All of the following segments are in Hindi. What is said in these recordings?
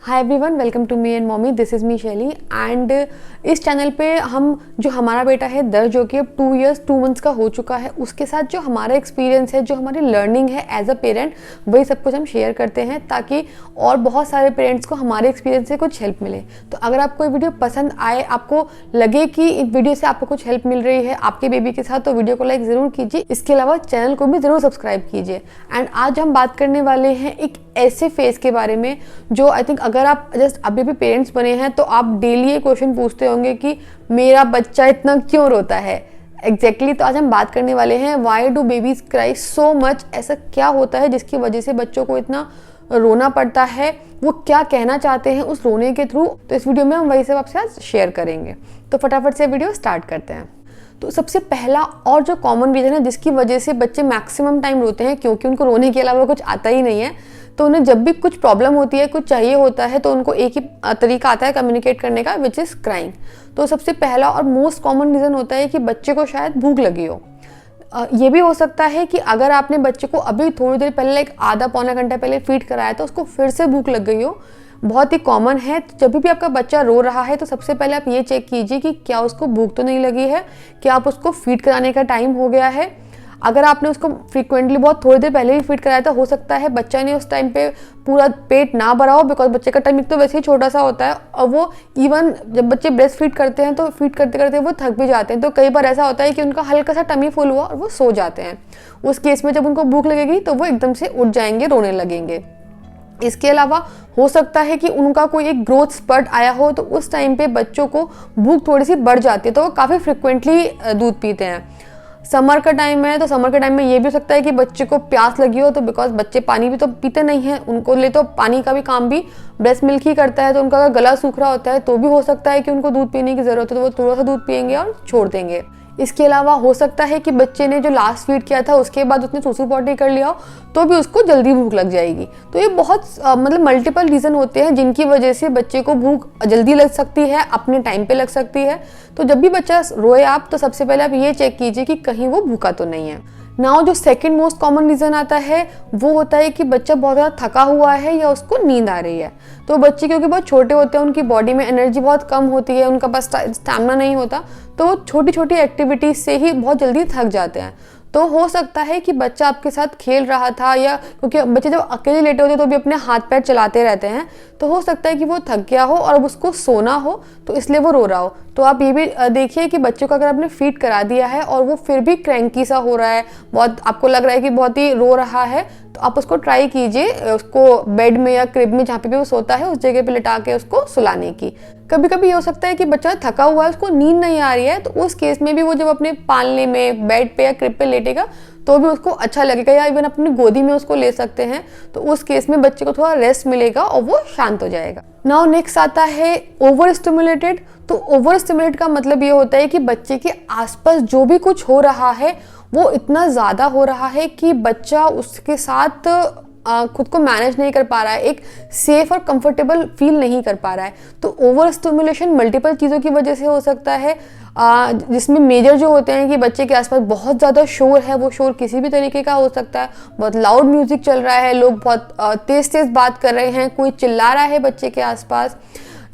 Hi everyone, welcome to me and mommy. This is me Shaili and इस चैनल पे हम जो हमारा बेटा है दर्श, जो कि अब 2 years 2 months का हो चुका है, उसके साथ जो हमारा एक्सपीरियंस है, जो हमारी लर्निंग है एज अ पेरेंट, वही सब कुछ हम शेयर करते हैं ताकि और बहुत सारे पेरेंट्स को हमारे एक्सपीरियंस से कुछ हेल्प मिले। तो अगर आपको ये वीडियो पसंद आए, आपको लगे कि इस वीडियो से आपको कुछ हेल्प मिल रही है आपके बेबी के साथ, तो वीडियो को लाइक ज़रूर कीजिए। इसके अलावा चैनल को भी ज़रूर सब्सक्राइब कीजिए। एंड आज हम बात करने वाले हैं एक ऐसे फेज के बारे में जो आई थिंक अगर आप जस्ट अभी भी पेरेंट्स बने हैं तो आप डेली ये क्वेश्चन पूछते होंगे कि मेरा बच्चा इतना क्यों रोता है। एग्जैक्टली तो आज हम बात करने वाले हैं why do babies cry so much. ऐसा क्या होता है जिसकी वजह से बच्चों को इतना रोना पड़ता है, वो क्या कहना चाहते हैं उस रोने के थ्रू। तो इस वीडियो में हम वही सब आपसे आज शेयर करेंगे। तो फटाफट से वीडियो स्टार्ट करते हैं। तो सबसे पहला और जो कॉमन रीज़न है जिसकी वजह से बच्चे मैक्सिमम टाइम रोते हैं, क्योंकि उनको रोने के अलावा कुछ आता ही नहीं है, तो उन्हें जब भी कुछ प्रॉब्लम होती है, कुछ चाहिए होता है, तो उनको एक ही तरीका आता है कम्युनिकेट करने का, विच इज़ क्राइंग। तो सबसे पहला और मोस्ट कॉमन रीज़न होता है कि बच्चे को शायद भूख लगी हो। ये भी हो सकता है कि अगर आपने बच्चे को अभी थोड़ी देर पहले, लाइक आधा पौना घंटा पहले फीड कराया तो उसको फिर से भूख लग गई हो। बहुत ही कॉमन है। तो जब भी आपका बच्चा रो रहा है तो सबसे पहले आप ये चेक कीजिए कि क्या उसको भूख तो नहीं लगी है, क्या आप उसको फीड कराने का टाइम हो गया है। अगर आपने उसको फ्रीक्वेंटली बहुत थोड़ी देर पहले ही फीड कराया तो हो सकता है बच्चा ने उस टाइम पे पूरा पेट ना भरा हो, बिकॉज बच्चे का टाइम एक तो वैसे ही छोटा सा होता है, और वो इवन जब बच्चे ब्रेस्ट फीड करते हैं तो फीड करते करते वो थक भी जाते हैं। तो कई बार ऐसा होता है कि उनका हल्का सा टमी फुल हुआ और वो सो जाते हैं। उस केस में जब उनको भूख लगेगी तो वो एकदम से उठ जाएंगे, रोने लगेंगे। इसके अलावा हो सकता है कि उनका कोई एक ग्रोथ स्पर्ट आया हो, तो उस टाइम पे बच्चों को भूख थोड़ी सी बढ़ जाती है, तो वो काफ़ी फ्रिक्वेंटली दूध पीते हैं। समर का टाइम है तो समर के टाइम में ये भी हो सकता है कि बच्चे को प्यास लगी हो, तो बिकॉज बच्चे पानी भी तो पीते नहीं हैं, उनको लिए तो पानी का भी काम भी ब्रेस्ट मिल्क ही करता है, तो उनका अगर गला सूख रहा होता है तो भी हो सकता है कि उनको दूध पीने की ज़रूरत है, तो वो थोड़ा सा दूध पियेंगे और छोड़ देंगे। इसके अलावा हो सकता है कि बच्चे ने जो लास्ट फीड किया था उसके बाद उसने सूसू पॉटी कर लिया हो, तो भी उसको जल्दी भूख लग जाएगी। तो ये बहुत मतलब मल्टीपल रीज़न होते हैं जिनकी वजह से बच्चे को भूख जल्दी लग सकती है, अपने टाइम पे लग सकती है। तो जब भी बच्चा रोए आप, तो सबसे पहले आप ये चेक कीजिए कि कहीं वो भूखा तो नहीं है। नाउ जो सेकंड मोस्ट कॉमन रीज़न आता है वो होता है कि बच्चा बहुत ज़्यादा थका हुआ है या उसको नींद आ रही है। तो बच्चे क्योंकि बहुत छोटे होते हैं, उनकी बॉडी में एनर्जी बहुत कम होती है, उनका पास स्टैमिना नहीं होता, तो वो छोटी छोटी एक्टिविटीज़ से ही बहुत जल्दी थक जाते हैं। तो हो सकता है कि बच्चा आपके साथ खेल रहा था, या क्योंकि बच्चे जब अकेले लेटे होते हैं तो भी अपने हाथ पैर चलाते रहते हैं, तो हो सकता है कि वो थक गया हो और अब उसको सोना हो, तो इसलिए वो रो रहा हो। तो आप ये भी देखिए कि बच्चों को अगर आपने फीड करा दिया है और वो फिर भी क्रैंकी सा हो रहा है, बहुत आपको लग रहा है कि बहुत ही रो रहा है, तो आप उसको ट्राई कीजिए, उसको बेड में या क्रिब में जहाँ पे भी वो सोता है उस जगह पे लिटा के उसको सुलाने की। कभी कभी ये हो सकता है कि बच्चा थका हुआ है, उसको नींद नहीं आ रही है, तो उस केस में भी वो जब अपने पालने में बेड पे या क्रिब पे लेटेगा तो भी उसको अच्छा लगेगा, या इवन अपनी गोदी में उसको ले सकते हैं। तो उस केस में बच्चे को थोड़ा रेस्ट मिलेगा और वो शांत हो जाएगा। नाउ नेक्स्ट आता है ओवर स्टिमुलेटेड। तो ओवर स्टिमुलेट का मतलब ये होता है कि बच्चे के आसपास जो भी कुछ हो रहा है वो इतना ज़्यादा हो रहा है कि बच्चा उसके साथ खुद को मैनेज नहीं कर पा रहा है, एक सेफ और कंफर्टेबल फील नहीं कर पा रहा है। तो ओवर स्टिमुलेशन मल्टीपल चीज़ों की वजह से हो सकता है, जिसमें मेजर जो होते हैं कि बच्चे के आसपास बहुत ज़्यादा शोर है। वो शोर किसी भी तरीके का हो सकता है, बहुत लाउड म्यूजिक चल रहा है, लोग बहुत तेज़ तेज़ बात कर रहे हैं, कोई चिल्ला रहा है बच्चे के आसपास,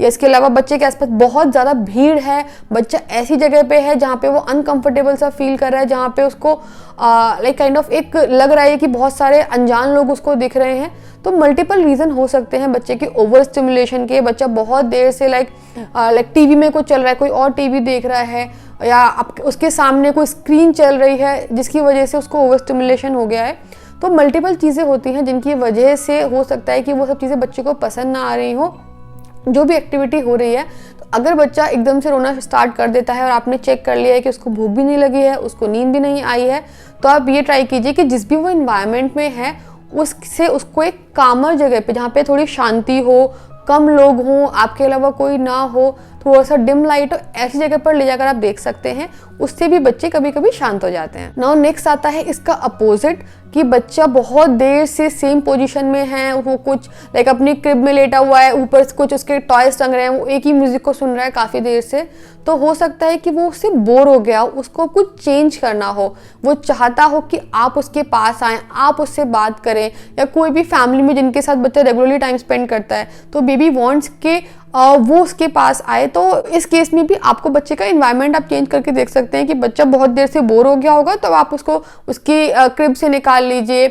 या इसके अलावा बच्चे के आसपास बहुत ज़्यादा भीड़ है, बच्चा ऐसी जगह पे है जहाँ पे वो अनकंफर्टेबल सा फील कर रहा है, जहाँ पे उसको लाइक काइंड ऑफ एक लग रहा है कि बहुत सारे अनजान लोग उसको दिख रहे हैं। तो मल्टीपल रीज़न हो सकते हैं बच्चे के ओवर स्टिमुलेशन के। बच्चा बहुत देर से लाइक टीवी में कुछ चल रहा है, कोई और टीवी देख रहा है, या उसके सामने कोई स्क्रीन चल रही है जिसकी वजह से उसको ओवर स्टिमुलेशन हो गया है। तो मल्टीपल चीज़ें होती हैं जिनकी वजह से हो सकता है कि वो सब चीज़ें बच्चे को पसंद ना आ रही हो, जो भी एक्टिविटी हो रही है। तो अगर बच्चा एकदम से रोना स्टार्ट कर देता है और आपने चेक कर लिया है कि उसको भूख भी नहीं लगी है, उसको नींद भी नहीं आई है, तो आप ये ट्राई कीजिए कि जिस भी वो इन्वायरमेंट में है उससे उसको एक कामर जगह पे, जहाँ पे थोड़ी शांति हो, कम लोग हों, आपके अलावा कोई ना हो, थोड़ा सा डिम लाइट हो, ऐसी जगह पर ले जाकर आप देख सकते हैं, उससे भी बच्चे कभी कभी शांत हो जाते हैं। नाउ नेक्स्ट आता है इसका अपोजिट, कि बच्चा बहुत देर से सेम पोजीशन में है, वो कुछ लाइक अपनी क्रिब में लेटा हुआ है, ऊपर से कुछ उसके टॉयज टंग रहे हैं, वो एक ही म्यूजिक को सुन रहा है काफ़ी देर से, तो हो सकता है कि वो उससे बोर हो गया, उसको कुछ चेंज करना हो, वो चाहता हो कि आप उसके पास आएँ, आप उससे बात करें, या कोई भी फैमिली में जिनके साथ बच्चा रेगुलरली टाइम स्पेंड करता है तो बेबी वांट्स के वो उसके पास आए। तो इस केस में भी आपको बच्चे का इन्वायरमेंट आप चेंज करके देख सकते हैं कि बच्चा बहुत देर से बोर हो गया होगा, तो आप उसको उसकी क्रिब से निकाल लीजिए,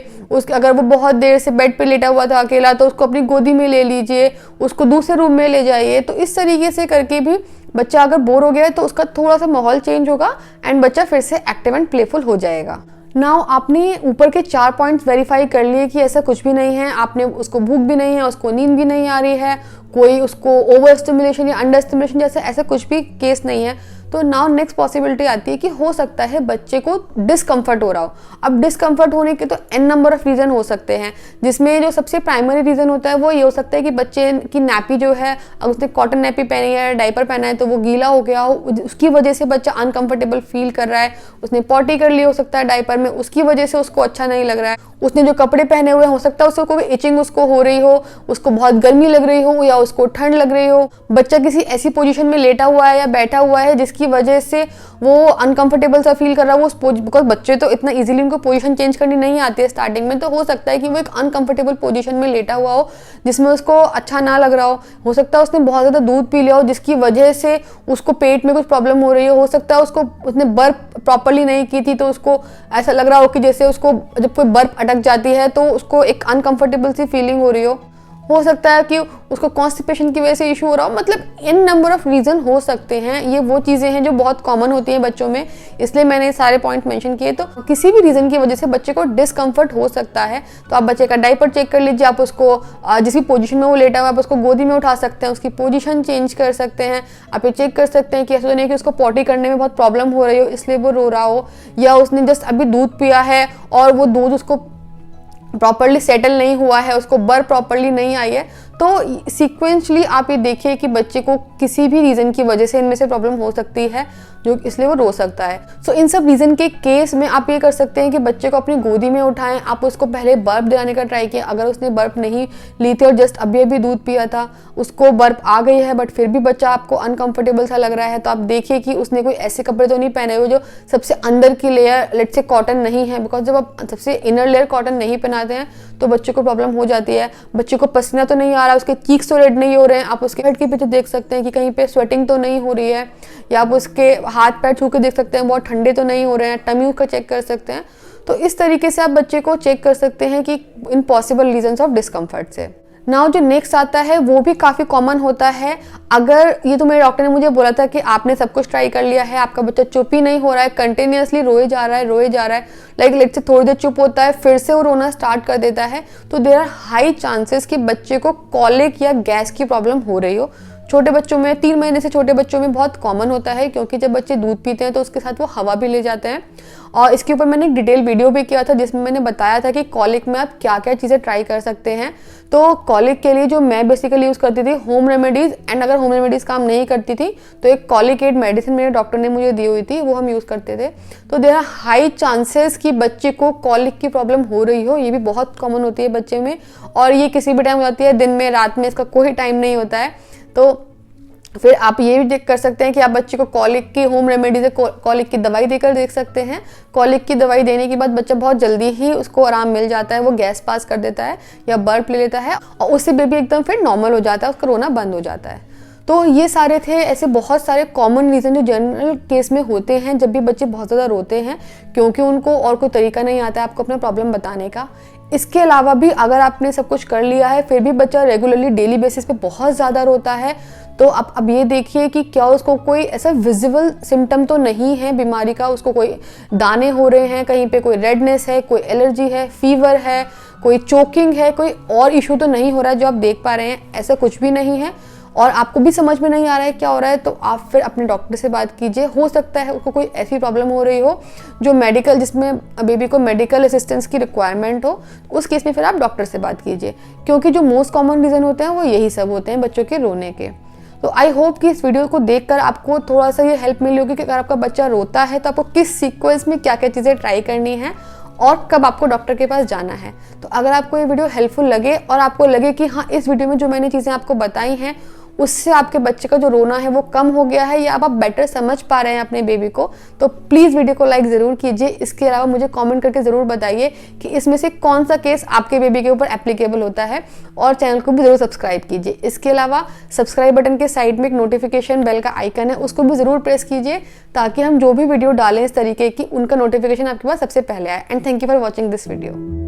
अगर वो बहुत देर से बेड पे लेटा हुआ था अकेला तो उसको अपनी गोदी में ले लीजिए, उसको दूसरे रूम में ले जाइए। तो इस तरीके से करके भी बच्चा अगर बोर हो गया है तो उसका थोड़ा सा माहौल चेंज होगा एंड बच्चा फिर से एक्टिव एंड प्लेफुल हो जाएगा। नाउ आपने ऊपर के 4 पॉइंट्स वेरीफाई कर लिए कि ऐसा कुछ भी नहीं है, आपने उसको भूख भी नहीं है, उसको नींद भी नहीं आ रही है, कोई उसको ओवर स्टिमुलेशन या अंडर स्टिमुलेशन जैसे ऐसा कुछ भी केस नहीं है। तो नाउ नेक्स्ट पॉसिबिलिटी आती है कि हो सकता है बच्चे को डिस्कम्फर्ट हो रहा हो। अब डिस्कम्फर्ट होने के तो एन नंबर ऑफ रीज़न हो सकते हैं, जिसमें जो सबसे प्राइमरी रीज़न होता है वो ये हो सकता है कि बच्चे की नैपी जो है, अगर उसने कॉटन नैपी पहनी है, डायपर पहना है तो वो गीला हो गया हो, उसकी वजह से बच्चा अनकंफर्टेबल फील कर रहा है, उसने पॉटी कर ली हो सकता है डायपर में, उसकी वजह से उसको अच्छा नहीं लग रहा है, उसने जो कपड़े पहने हुए हो सकता है उसको कोई इचिंग उसको हो रही हो, उसको बहुत गर्मी लग रही हो या उसको ठंड लग रही हो, बच्चा किसी ऐसी पोजीशन में लेटा हुआ है या बैठा हुआ है जिसकी वजह से वो अनकंफर्टेबल सा फील कर रहा है, वो बिकॉज बच्चे तो इतना इजीली उनको पोजीशन चेंज करनी नहीं आती है स्टार्टिंग में, तो हो सकता है कि वो एक अनकंफर्टेबल पोजीशन में लेटा हुआ हो जिसमें उसको अच्छा ना लग रहा हो सकता है उसने बहुत ज़्यादा दूध पी लिया हो जिसकी वजह से उसको पेट में कुछ प्रॉब्लम हो रही हो सकता है उसने बर्फ प्रॉपरली नहीं की थी तो उसको ऐसा लग रहा हो कि जैसे उसको जब कोई बर्फ अटक जाती है तो उसको एक अनकंफर्टेबल सी फीलिंग हो रही हो सकता है कि उसको कॉन्स्टिपेशन की वजह से इशू हो रहा हो, मतलब इन नंबर ऑफ रीज़न हो सकते हैं। ये वो चीज़ें हैं जो बहुत कॉमन होती हैं बच्चों में, इसलिए मैंने सारे पॉइंट मेंशन किए। तो किसी भी रीज़न की वजह से बच्चे को डिस्कम्फर्ट हो सकता है, तो आप बच्चे का डायपर चेक कर लीजिए, आप उसको जिस भी पोजीशन में वो लेटा हुआ है आप उसको गोदी में उठा सकते हैं, उसकी पोजीशन चेंज कर सकते हैं, आप ये चेक कर सकते हैं कि ऐसा तो नहीं कि उसको पॉटी करने में बहुत प्रॉब्लम हो रही हो इसलिए वो रो रहा हो, या उसने जस्ट अभी दूध पिया है और वो दूध उसको प्रॉपरली सेटल नहीं हुआ है, उसको बर्फ प्रॉपरली नहीं आई है। तो सीक्वेंशली आप ये देखिए कि बच्चे को किसी भी रीज़न की वजह से इनमें से प्रॉब्लम हो सकती है जो इसलिए वो रो सकता है। सो इन सब रीज़न के केस में आप ये कर सकते हैं कि बच्चे को अपनी गोदी में उठाएं, आप उसको पहले बर्फ दिलाने का ट्राई किया, अगर उसने बर्फ नहीं ली थी और जस्ट अभी अभी दूध पिया था, उसको बर्फ आ गई है बट फिर भी बच्चा आपको अनकंफर्टेबल सा लग रहा है, तो आप देखिए कि उसने कोई ऐसे कपड़े तो नहीं पहने हुए जो सबसे अंदर की लेयर लेट से कॉटन नहीं है, बिकॉज जब आप सबसे इनर लेयर कॉटन नहीं पहनाते हैं तो बच्चे को प्रॉब्लम हो जाती है। बच्चे को पसीना तो नहीं आ रहा, उसके चीक्स तो रेड नहीं हो रहे हैं, आप उसके हेड के पीछे देख सकते हैं कि कहीं पे स्वेटिंग तो नहीं हो रही है, या आप उसके हाथ पैर छू के देख सकते हैं बहुत ठंडे तो नहीं हो रहे हैं, टमी का चेक कर सकते हैं। तो इस तरीके से आप बच्चे को चेक कर सकते हैं कि इन पॉसिबल रीजंस ऑफ डिस्कम्फर्ट से। नाउ जो नेक्स्ट आता है वो भी काफ़ी कॉमन होता है। अगर ये तो मेरे डॉक्टर ने मुझे बोला था कि आपने सब कुछ ट्राई कर लिया है, आपका बच्चा चुप ही नहीं हो रहा है, कंटिन्यूसली रोए जा रहा है, लाइक लेट से थोड़ी देर चुप होता है फिर से वो रोना स्टार्ट कर देता है, तो देयर आर हाई चांसेस कि बच्चे को कॉलिक या गैस की प्रॉब्लम हो रही हो। छोटे बच्चों में 3 महीने से छोटे बच्चों में बहुत कॉमन होता है, क्योंकि जब बच्चे दूध पीते हैं तो उसके साथ वो हवा भी ले जाते हैं, और इसके ऊपर मैंने एक डिटेल वीडियो भी किया था जिसमें मैंने बताया था कि कॉलिक में आप क्या क्या चीज़ें ट्राई कर सकते हैं। तो कॉलिक के लिए जो मैं बेसिकली यूज़ करती थी होम रेमेडीज़, एंड अगर होम रेमेडीज़ काम नहीं करती थी तो एक कॉलिक एड मेडिसिन मेरे डॉक्टर ने मुझे दी हुई थी, वो हम यूज़ करते थे। तो देयर आर हाई चांसेस कि बच्चे को कॉलिक की प्रॉब्लम हो रही हो, ये भी बहुत कॉमन होती है बच्चे में, और ये किसी भी टाइम हो जाती है, दिन में रात में, इसका कोई टाइम नहीं होता है। तो फिर आप ये भी चेक कर सकते हैं कि आप बच्चे को कॉलिक की होम रेमेडी से कॉलिक की दवाई देकर देख सकते हैं। कॉलिक की दवाई देने के बाद बच्चा बहुत जल्दी ही उसको आराम मिल जाता है, वो गैस पास कर देता है या बर्फ ले लेता है, और उससे बेबी एकदम फिर नॉर्मल हो जाता है, उसका रोना बंद हो जाता है। तो ये सारे थे ऐसे बहुत सारे कॉमन रीज़न जो जनरल केस में होते हैं जब भी बच्चे बहुत ज़्यादा रोते हैं, क्योंकि उनको और कोई तरीका नहीं आता है आपको अपना प्रॉब्लम बताने का। इसके अलावा भी अगर आपने सब कुछ कर लिया है फिर भी बच्चा रेगुलरली डेली बेसिस पे बहुत ज़्यादा रोता है, तो आप अब ये देखिए कि क्या उसको कोई ऐसा विजिबल सिम्टम तो नहीं है बीमारी का, उसको कोई दाने हो रहे हैं, कहीं पे कोई रेडनेस है, कोई एलर्जी है, फीवर है, कोई चोकिंग है, कोई और इशू तो नहीं हो रहा है जो आप देख पा रहे हैं, ऐसा कुछ भी नहीं है, और आपको भी समझ में नहीं आ रहा है क्या हो रहा है, तो आप फिर अपने डॉक्टर से बात कीजिए। हो सकता है उसको कोई ऐसी प्रॉब्लम हो रही हो जो मेडिकल, जिसमें बेबी को मेडिकल असिस्टेंस की रिक्वायरमेंट हो, उस केस में फिर आप डॉक्टर से बात कीजिए, क्योंकि जो मोस्ट कॉमन रीज़न होते हैं वो यही सब होते हैं बच्चों के रोने के। तो आई होप कि इस वीडियो को देखकर आपको थोड़ा सा ये हेल्प मिली होगी कि अगर आपका बच्चा रोता है तो आपको किस सीक्वेंस में क्या क्या चीज़ें ट्राई करनी है और कब आपको डॉक्टर के पास जाना है। तो अगर आपको ये वीडियो हेल्पफुल लगे और आपको लगे कि हाँ, इस वीडियो में जो मैंने चीज़ें आपको बताई हैं उससे आपके बच्चे का जो रोना है वो कम हो गया है या अब आप बेटर समझ पा रहे हैं अपने बेबी को, तो प्लीज़ वीडियो को लाइक ज़रूर कीजिए। इसके अलावा मुझे कमेंट करके ज़रूर बताइए कि इसमें से कौन सा केस आपके बेबी के ऊपर एप्लीकेबल होता है, और चैनल को भी ज़रूर सब्सक्राइब कीजिए। इसके अलावा सब्सक्राइब बटन के साइड में एक नोटिफिकेशन बेल का आइकन है, उसको भी ज़रूर प्रेस कीजिए ताकि हम जो भी वीडियो डालें इस तरीके की उनका नोटिफिकेशन आपके पास सबसे पहले आए। And thank you for watching this video.